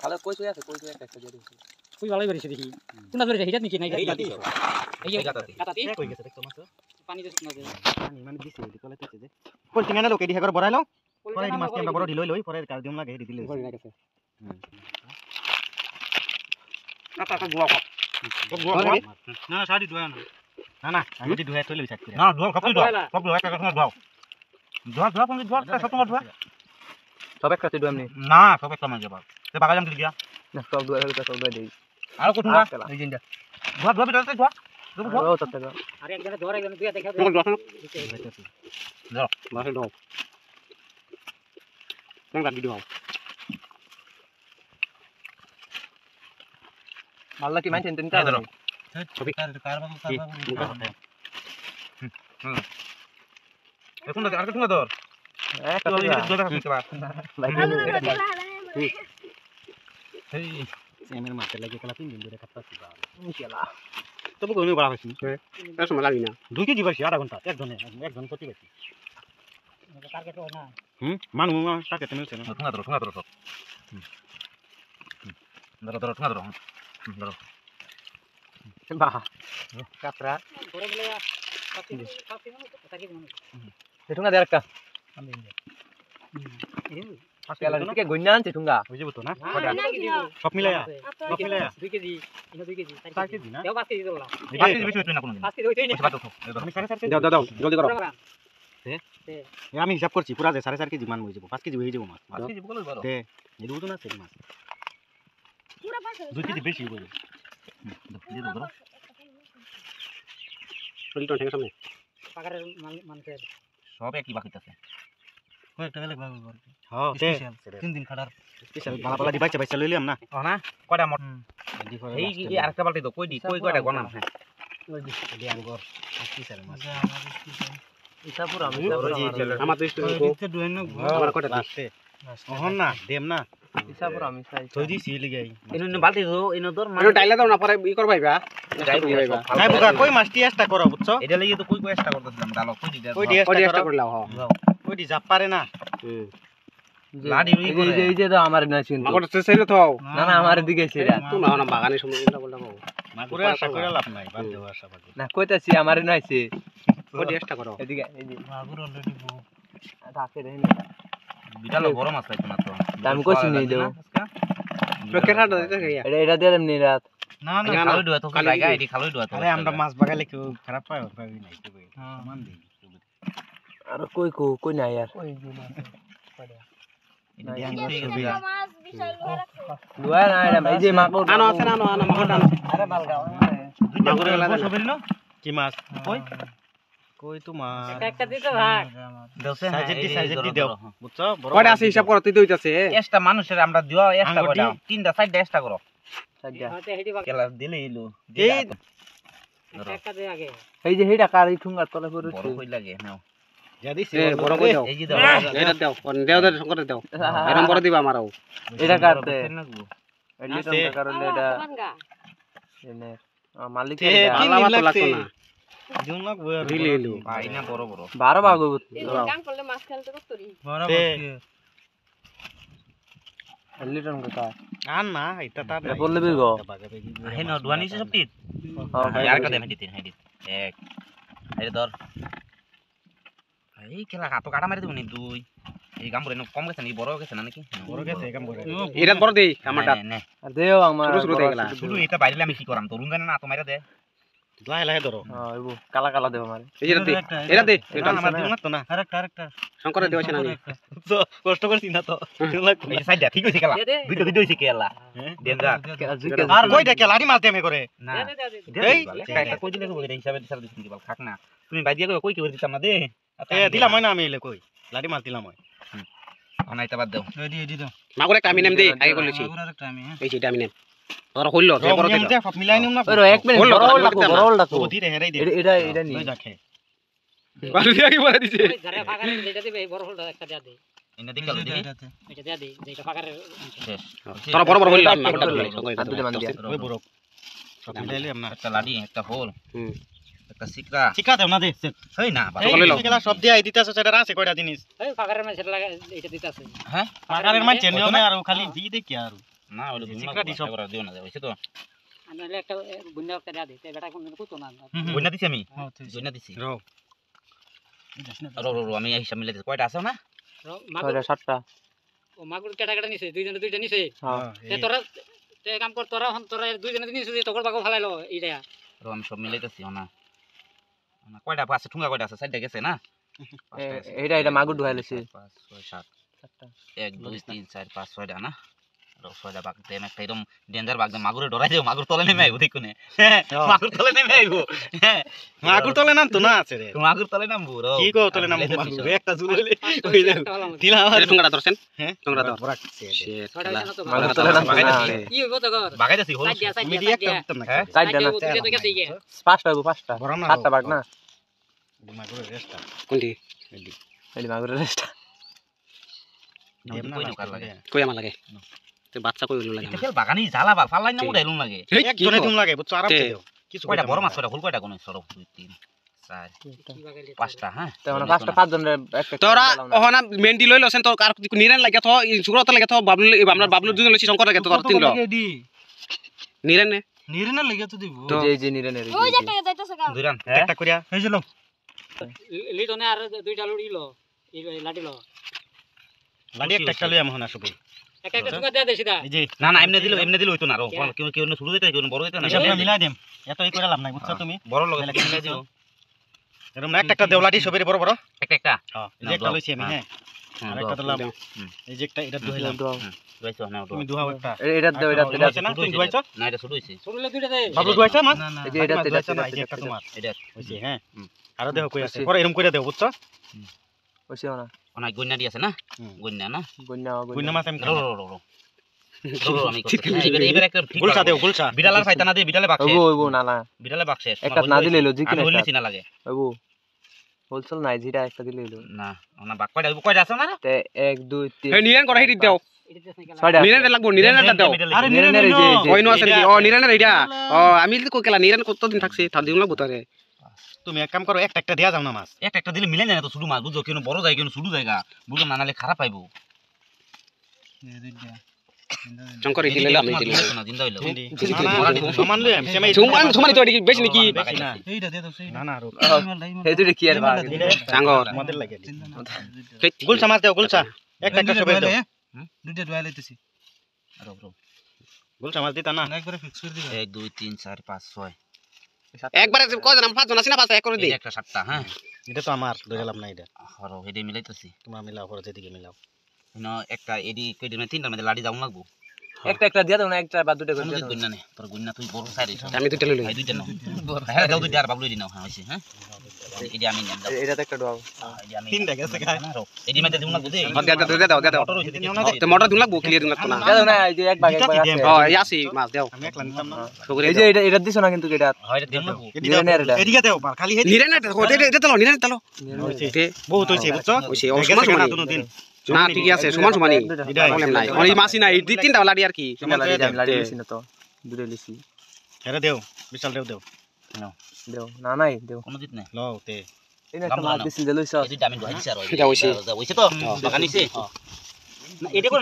খালে কই শুয়ে আছে কই শুয়ে একটা দিয়ে দিছি কই ভালোই বেরিয়েছে দেখি কোনটা ধরে হিটাত নিচে নাই এই দিছো এই কাটাতি কই গেছে দেখতো মাছ পানি দিছ না দে পানি মানে দিছে এই কলে তেছে যে কই টিঙানা লোকে দিহা করে বড়াইলো পরে এই মাছটি আমরা বড় ঢিলই লই পরে কাল দিম লাগে দিলে ঘরে না গেছে কাটা কাটা গোয়া গোয়া না শাড়ি ধোয়া না না আমি দি ধোয়া তৈলে বিছাত করে না ধোয়া সব ধোয়া সব ধোয়া একটা কথা ধোয়া ধোয়া ধোয়া তুমি ধোয়া সব তোমার ধোয়া সব একসাথে ধোয়া আমি না সব একটা মাছ যাবা তে বাগালাম দিল গিয়া না সব ধোয়া হলো সব ধোয়া দেই আর কত ধোয়া এই জিনটা ধোয়া ধোয়া বিটাতে ধোয়া ও তত্তা দাও আরে একজনে ধরে একজনে দুইয়া দেখা ধোয়া ধোয়া ধোয়া মাছ ধোয়া কোন গাড়ি ধোয়া ভালো কি মাইছেন তিনটা ধরো ছবি কার বাবু এখন আর কত ধর একটা তুই ধরে রাখিস বা এই সেমের মাছ লাগে কলা 3 দিন ধরে কাটতাছি বা ইনশাআল্লাহ তবু কোন বড় হইছে এর সময় লাগি না 2 কেজি বসি আধা ঘন্টা একজন প্রতি বসি টার্গেট হয় না মানু টার্গেট মিলছে না ঠুঙ্গা ধরো সব ধরো ঠুঙ্গা ধরো বাহ কাটরা ধরে বলে কাটি কাটি মানুষ ঠুঙ্গা দে একটা আমি কেলা থেকে গন্যা আনছে ঠুঙ্গা বুঝে বতো না সব মিলায়া 2 কেজি 2 কেজি 4 কেজি না দেও 5 কেজি দিলা 5 কেজি বেশি হইতো না কোনদিন 5 কেজি হইতই না আমি 4.5 কেজি দাও জলদি করো তে আমি হিসাব করছি পুরা যে 4.5 কেজি মান হই যাব 5 কেজি হই যাব মাছ 5 কেজি বলে বড় তে এই দুটো না সেই মাছ পুরা 2 কেজি বেশি হই যাব দিয়ে দাও ধরো চলতো ঠিক সামনে পাকারের মানুষের সব একই বাকিটাছে কয়েকটা বেলে ভাগ করবে হ্যাঁ তে 3 দিন খাড়ার স্পেশাল বালা দি বাইচা লইলাম না না কয়টা মট এই কি আরেকটা বালতি দাও কই কয়টা গনাম হ্যাঁ ওই দি আঙ্গুর স্পেশাল মাছ আমাদের স্পেশাল এটা পুরো আমার তো স্টুডেন্ট দুই না আমার কয়টা লাস্টে ওহন না দেম না ইসা পুরো আমি চাই থই দিছি লিগাই ইনো বালতি দো ইনো দর মানে ডাইলা দাও না পরে ই করবাইবা নাই বুকা কই মাছটি এক্সট্রা করো বুঝছো এটা লাগি তো কই এক্সট্রা করতেছিলাম ডালো কই দি এক্সট্রা করলাও হ্যাঁ কই দি জাপ পারে না লাডি রুই করে এই যে দাও আমার না চিন মাগর তো সেইলো থাও না না আমার দিকে ছিড়া তুমি না বাগানে সময় উল্টা বললা কও মাগরে আশা করে লাভ নাই বাদ দেও আশা বাকি না কইতাছি আমার নাইছে কই দি এক্সট্রা করো এদিকে এই যে মাগর অলরেডি বউ থাকে রে বিটালো বড় মাছ পাইতো না তো আমি কইছি নেই দেও রকেটটা দিতে গিয়া এটা দিয়ে দেম নি রাত না না খালই দুয়া তো জায়গা এডি খালই দুয়া তো আরে আমরা মাছ বাগালে কেউ খারাপ পায় পাবি নাই তো মান দেই আর কই না यार দুয়া না এটা এই যে মাকড় আনো আছে না আনো মাকড় আনো আরে বালগা মাকড় গলা সবেল কি মাছ কই তো মাছ একটা দিতে ভাগ দেওছে সাইজের দি দাও বুঝছো কয়টা আছে হিসাব করতে দইতাছে এক্সট্রা মানুষের আমরা দিও এক্সট্রা করে দাও তিনটা সাইডটা এক্সট্রা করো সাইডা হাতে হেডি ভাগ কেলা দিলে ইলো এই একটা দে আগে এই যে হেডা কার ঠুঙ্গার তলে পড়ে বড় কই লাগে নাও যা দিছি বড় কই দাও এই যে দাও এটা দাও দেও শঙ্কর দাও এরকম বড় দিবা আমারও এটা কাটতে এই লিটন কারণে এটা এনে মালিক আলাদা তো লাগতো না জুন লাগ রিলে ইলো আইনা বড় 12 ভাগ হইব কাম করলে মাছ খেলতে কতরি বড় লিটন কাকা আর না এটা তা বললে বিগো হে না দুয়ানিছে সবটি আর কা দেন হেডি এক এই ধর এই খেলা হাত কাটা মারি দিবনি দুই এই গাম বরে কম গেছে নি বড় গেছে না নাকি বড় গেছে গাম বরে এটা বড় দেই আমারটা আর দেও আমার শুরু হয়ে গেল শুরু এটা বাইরে আমি কি করাম তরুণ জানে না তো মাইরা দে লাহে লাহে ধরো হ্যাঁ এবো কালা কালা দেও আমারে এটা দে এটা আমার দিন না তো না আরেকটা শঙ্কর দেও আছে না তো কষ্ট করছি না তো এই সাইডটা ঠিক হইছে খেলা দুইটা হইছে খেলা দেন যা আর কইটা খেলা আরি মারতে আমি করে না এই কাইটা কই দিলে কই হিসাবে দিছার দিছি কি বল খাক না তুমি বাইদিয়া কই কি করে দিতাম না দে এ দিলাম না আমি এলে কই লাডি মার দিলাম ওই অনাইতা বাদ দাও এডি দাও মাগুরে কামি নাম দে আগে কইলেছি মাগুরে একটা আমি এই সেটা আমি নেম তোরা হইলো তে বড় দে সব মিলাই নিম না ওই এক মিনিট বড় ডাকো ও ধীরে হেরাই দে এটা নি রাখে বালু দিয়া কি বলে দিছে ঘরে ফাকারে যেটা দিবে বড় হলটা একটা দিয়া দে ইনা দিকে আলো দেখি এটা দিয়া দে যেটা ফাকারে শেষ তোরা বড় বড় হইলো না দুটো মান দিয়া ওই বড় সব মিলাইলে আমরা একটা লাডি একটা হোল একটা সিকরা শিক্ষা দেও না দে হই না এগুলা সব দিয়া দিতাছ সেটা আছে কয়টা জিনিস এই পাকারের মাঝে লাগা এটা দিতাছে হ্যাঁ পাকারের মাঝে নিয়মে আর খালি দি দে কি আর না ওই সিকরা দি সব দিও না হইছে তো আনলে একটা গুন্ডা একটা দেয়া দিতে বেটা কোন কত না গইনা দিছি আমি গইনা দিছি রো রো আমি হিসাব মিলাই দিছি কয়টা আছে না মাগুর 7টা ও মাগুর কেটা কেটা নিছে দুইজনে দুইটা নিছে হ্যাঁ তে তোরা তে কাম কর তোরা হন তোরা দুইজনে নিছে তোর বাগো ফালাইলো এইটা রো আমি সব মিলাইতেছি না না কয়টা আছে ঠুঙ্গা কয়টা আছে সাইডে গেছে না এটা মাগুর ঢুকাইলেছি 5 6 7 7টা 1 2 3 4 5 6টা না ছয়টা বাঘ দেন একটা এরকম ডেঞ্জার বাঘ মাগুরে ডরাই যাও মাগুর তলে নেমে আইবো দেখুনে মাগুর তলে নেমে আইবো মাগুর তলে নাম তো না আছে রে মাগুর তলে নামবো রো কি কো তলে নাম মাগুর একটা জুললে কই যাও দিলা আমার ঠুঙ্গাটা ধরছেন হ্যাঁ ঠুঙ্গাটা ধর বরাক ছয়টা হইছে না তো মাগুর তলে নাম কি হইবো তো কর বাগাই যাচ্ছি হল সাইড দিয়া সাইড মিডিয়া দিয়া একটা না হ্যাঁ সাইডটা না তুই তো গেছিস গে 5টা হইবো 5টা বরাম না 7টা বাগ না মাগুর রেস্টা কোনটি এই মাগুরের রেস্টটা কই না কার লাগে কই আমার লাগে তে বাচ্চা কই হলো লাগে এটা খেল বাগানি জ্বালা বাল ফালাই না উড়াইলুম লাগে একজনে তুমি লাগে বুঝছো আরাম দেও কিছু কয়টা বড় মাছ কয়টা হল কয়টা কোন সরো 2 3 4 5টা হ্যাঁ তো মানে 5টা 5 জনের একটা তোরা ওহনা মেন্ডি লই লছেন তোর কার নিরান লাগে তো সুগ্রত লাগে তো বাবলু আমরা বাবলু দুজন লছি শঙ্কর লাগে তো তোর তিনলো নিরান নে নিরনা লাগে তো দিব যে নিরেনের ওই যে টাকা যাইতাছে গা দুইরান একটা করিয়া এই যে লো লিটনে আর দুইটা লড়িলো এই লাটিলো লাডি একটা লই আমহনা সবে একটা একটা সুগা দেয়া দে সিধা এই যে না না এমনি দিলে হইতো না রো কেউ কেউ শুরু দিতে কেউ বড় দিতে না হিসাব মিলাই দেম এত এই করে লাভ নাই বুঝছো তুমি বড় লগে মিলাই দিও এরকম একটা দেও লাডি সবের বড় বড় একটা একটা হ্যাঁ এই যে একটা লইছি আমি হ্যাঁ আর একটা দিলাম এই যে একটা এটা দুইলাম দুইছো না তুমি দুহাও একটা এটা দাও এটা আছে না তুমি দুইছো না এটা শুরু হইছে শুরুলে দুইটা দে বাবলু দুইছো মাছ এই যে এটা এই যে একটা তোমার এটা হইছে হ্যাঁ আর দেখো কই আছে পরে এরকম করে দেও বুঝছো ওইসে না অনেক গন্যা দি আছে না গন্যা না গুন্না মাছ আমি রো রো রো রো আমি এবার একটা গুলসা দেও গুলসা বিড়ালার ফাইতা না দিয়ে বিড়ালে বাক্সে ওইবো না না বিড়ালে বাক্সে একটা না দিলে লজিক আমি না বলিছি না লাগে ওইবো হোলসেল নাই যেটা একটা দিলে হলো না না বাক কয়টা আছে না তে 1 2 3 হে নিরান করে হিট দাও এটা দেশ নাকি ছয়টা নিরান লাগবো নিরানটা দাও আরে নিরেনের এই যে ওই নো আছে নাকি ও নিরানের এইটা ও আমি তো কইলা নিরান কতদিন থাকছে তার দিন লাগবো তারে তুমি এক কাম করো একটা দেয়া যাও না মাছ একটা দিলে মিলে যায় না তো শুধু মাছ বুঝছো কেন বড় যায় কেন শুধু জায়গা বুঝো না নালে খারাপ পাইবো শঙ্কর দিলে আমি দিলে না জিন্দা হইলো সমান লই আমি সেমাই সমান তো এদিকে বেশি নাকি এইটা দে দাও না না রো এই দুটো কি আর ভাগ সাঙ্গর আমাদের লাগে গুলসা মাছ দেও গুলসা একটা সবে দাও দুইটা ডুয়াই লইতেছি রো রো গুলসা মাছ দিতা না একবারে ফিক্স করে দিবা 1 2 3 4 5 6 একবারে কয়জন আমরা পাঁচজন আছি না পাঁচটা এক করে দিই একটা 7টা হ্যাঁ এটা তো আমার ধরে লাভ নাই এটা হরো হেডে মিলাইতেছি তোমরা মিলাও পরে যেদিকে মিলাও না একটা এডি কইডি মে তিনটার মধ্যে লাড়ি যাউন লাগবো একটা দিয়া দাও না একটা বা দুটো করে কোনো দাও গন্যা নেই তোর গন্যা তুই বড় সাইড আমি দুইটা লই লই ভাই দুইটা নাও হ্যাঁ দাও দুইটা আর বাবলু দি নাও হ্যাঁ হইছে হ্যাঁ এডি আমি নেন দাও এটা তো একটা দাও এডি আমি তিনটা গেছে গায় এডি মধ্যে দিউন লাগবো দে দাও মোটর হইছে তো মোটর দিন লাগবো ক্লিয়ার দিন লাগতো না দাও না এই যে এক ভাগ আছে ও ইয়াসি মাছ দাও আমি একলা নিতাম না এই যে এটা দিছো না কিন্তু এটা হয় দিউন লাগবো নিরেনের এটা এদিকে দেও খালি হেদি নিরান এটা তো নিরান তো বহুত হইছে বুঝছো হইছে ও সমান সমান দিন না ঠিক আছে সমান সমানই প্রবলেম নাই ওই মাছি নাই দুই তিনটা লাড়ি আর কি লাড়ি দিছি না তো দুটো লিছি হেরে দেও বিশাল দেও দেও না নাই দেও কোনো দিত নাই লও তে এই একটা মাছ দিছিল যে লইছ এডি আমি গহাইছি আর এটা হইছে হইছে তো বাগানিছে না এডি কোন